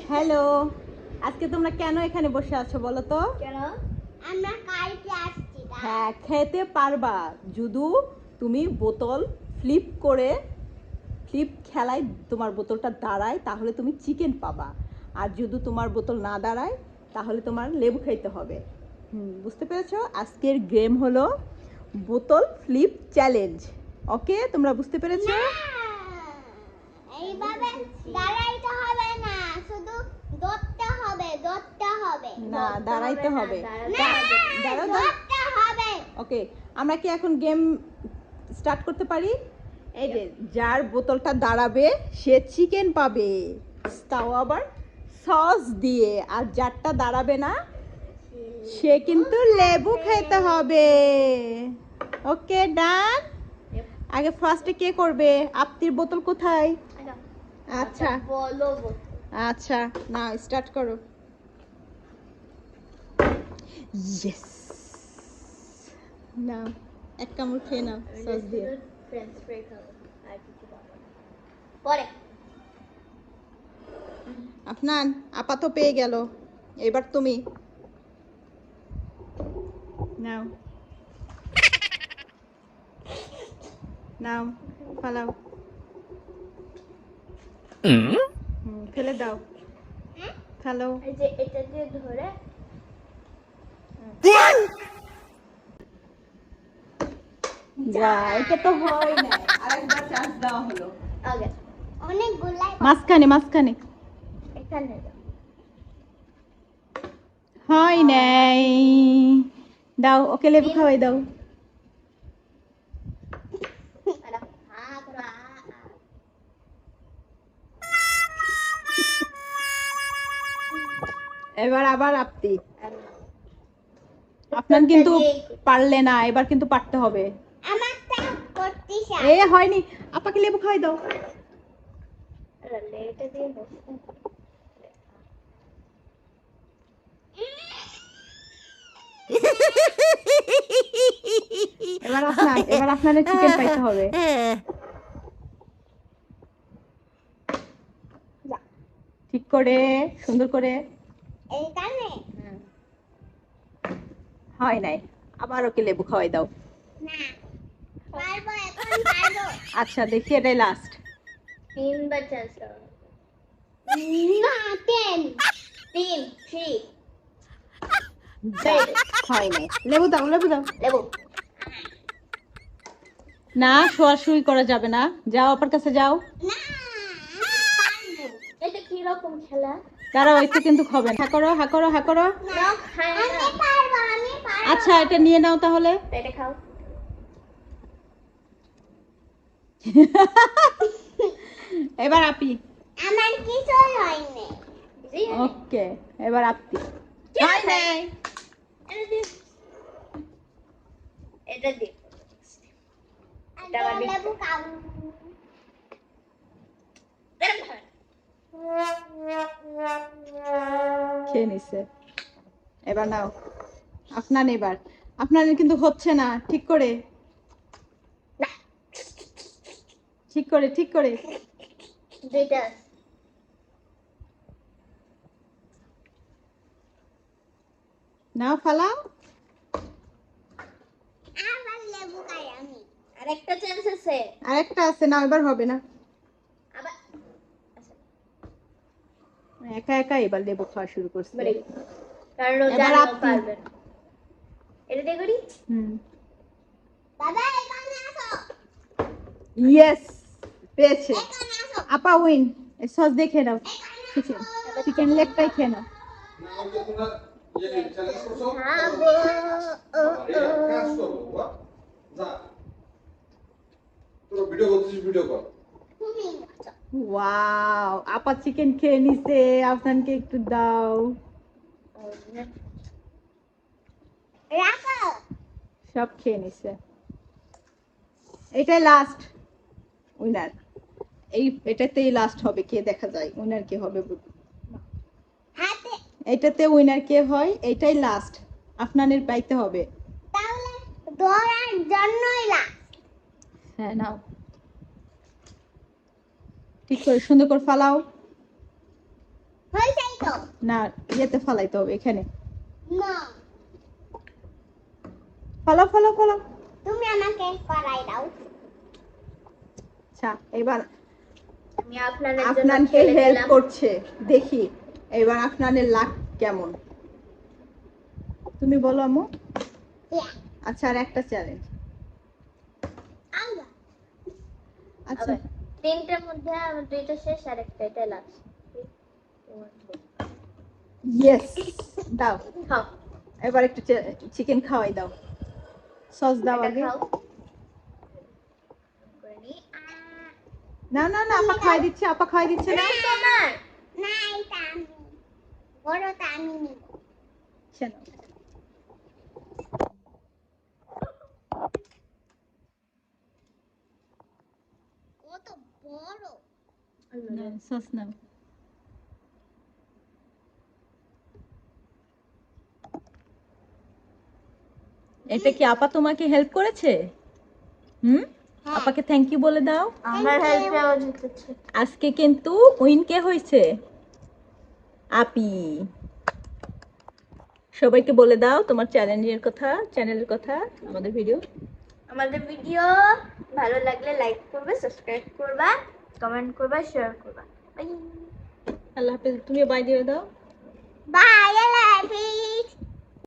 Hello, আজকে তোমরা কেন এখানে বসে আছো বলো তো? কেন? আমরা কালকে আসছি। হ্যাঁ, খেতে পারবা যদি তুমি বোতল ফ্লিপ খেলায় তোমার বোতলটা দাঁড়ায়, তাহলে তুমি চিকেন পাবা। আর যদি তোমার বোতল না দাঁড়ায় তাহলে তোমার লেবু খাইতে হবে। বুঝতে পেরেছো? আজকের গেম হলো বোতল ফ্লিপ চ্যালেঞ্জ। ওকে, তোমরা বুঝতে পেরেছো? এইভাবে দাঁড়াইতে হবে না, শুধু ধরতে হবে। না, দাঁড়াইতে হবে। ধরতে হবে। ওকে, আমরা কি এখন গেম স্টার্ট করতে পারি? এই যে যার বোতলটা দাঁড়াবে সে চিকেন পাবে, তাও আবার সস দিয়ে। আর যারটা দাঁড়াবে না সে কিন্তু লেবু খেতে হবে। ওকে, ডান। আগে ফার্স্টে কে করবে? আপতির বোতল কোথায়? আচ্ছা বলো। আচ্ছা, না স্টার্ট করো। ইয়েস, না এক কামড় খেয়ে নাও সস দিয়ে। ফ্রেঞ্চ ফ্রাই খাবো আর কিছু খাবো না। পরে আপনার আপা তো পেয়ে গেল, এবার তুমি নাও নাও, ফালাও। ফেলে দাও, ফেলো। এই যে এটা দিয়ে ধরে যা, এটা তো হয় না, আরেকবার চান্স দেওয়া হলো। আগে অনেকগুলাই মাঝখানে এখানে দাও। হয় নাই। দাও ওকে, লেবু খাওয়াই দাও। এবার আবার আপনি, আপনার কিন্তু পারলে না, এবার কিন্তু পারতে হবে। আমারটা করতেছ। এ হয়নি, আপাকে লেবু খাওয়াই দাও। এটা দিয়ে এবার আপনার চিকেন পাইতে হবে। ঠিক করে, সুন্দর করে। এইখানে হয় নাই, আবার ওকে লেবু খাওয়াই দাও। না পারবো, এখন পারবো। আচ্ছা, দেখি এটাই লাস্ট। 3 বার চান্স দাও। না 10 3 3 হয় নাই, লেবু দাও, লেবু দাও। লেবু না, শোয়াশুই করা যাবে না, যাও আপার কাছে যাও। না পারবো। এটা কি রকম খেলা? দাঁড়াও, একটু কিন্তু হবে না। হা করো, হা করো, হা করো। আমি পারবো। আচ্ছা, এটা নিয়ে নাও তাহলে। এটা খাও। এবার আপি। আমার কিছুই হয়নি। ওকে, এবার আপনি। হয় নাই। এটা দি। এটা লেবু খাও। খেয়ে নিছে। এবার নাও, আপনার কিন্তু হচ্ছে না। ঠিক করে, ঠিক করে। দুইটা নাও, ফালাও। আবার লেবু খাই আমি। আরেকটা চান্স আছে। আরেকটা আছে না, এবার হবে না। আবার একা একা এবার লেবু খাওয়া শুরু করছে। কারণ ও এবার জানে ও আপনি। পারবে না। এটা দিয়ে করি। বাবা এখানে আসো। ইয়েস, পেয়েছে। এখানে আসো। আপা উইন। সস দিয়ে খেয়ে নাও, চিকেন লেগটাই খেয়ে নাও। খাবো। তুমি আচ্ছা। ওয়াও, আপা চিকেন খেয়ে নিছে, আপনাকে একটু দাও। রাখো। সব খেয়ে নিছে। এটাই লাস্ট উইনার। এটাতেই লাস্ট হবে, কে দেখা যায় উইনার কে হবে। হাতে এটাতে উইনার কে হয়, এটাই লাস্ট, আপনাদের পাইতে হবে। তাহলে ধরার জন্যই না। হ্যাঁ, নাও, ঠিক করে সুন্দর করে ফালাও। হয়েছে। না ইয়েতে ফালাইতে হবে এখানে। না ফালাও ফালাও ফালাও। তুমি আমাকে করাই দাও। আচ্ছা এবার আমি আপনাদের জন্য আপনাকে খেলে হেল্প দিলাম। করছে, দেখি এবার আপনাদের লাক কেমন। তুমি বলো আম্মু। আচ্ছা আর একটা চ্যালেঞ্জ। আচ্ছা আবার তিনটার মধ্যে আমার দুইটা শেষ আর একটা এটা লাস্ট। ইয়েস দাও। খাও এবার একটু চিকেন খাওয়াই দাও, সস দাও এটা আগে। খাও করে নি। না না না আপা খাওয়াই দিচ্ছে, আপা খাওয়াই দিচ্ছে না। এটা তোমার না, এটা আমি বড়টা আমি নিব। শোনো কত বড়। সস নাও। এটা কি আপা তোমাকে হেল্প করেছে? হুম, আপাকে থ্যাংক ইউ বলে দাও। আমার হেল্পে ও জিতেছে। আজকে কিন্তু উইন কে হয়েছে? আপি। সবাইকে বলে দাও তোমার চ্যালেঞ্জের কথা, চ্যানেলের কথা, আমাদের ভিডিও। আমাদের ভিডিও ভালো লাগলে লাইক করবে, সাবস্ক্রাইব করবা, কমেন্ট করবা, শেয়ার করবা। বাই আল্লাহ হাফেজ। তুমি বাই দিয়ে দাও। বাই, আল্লাহ হাফেজ।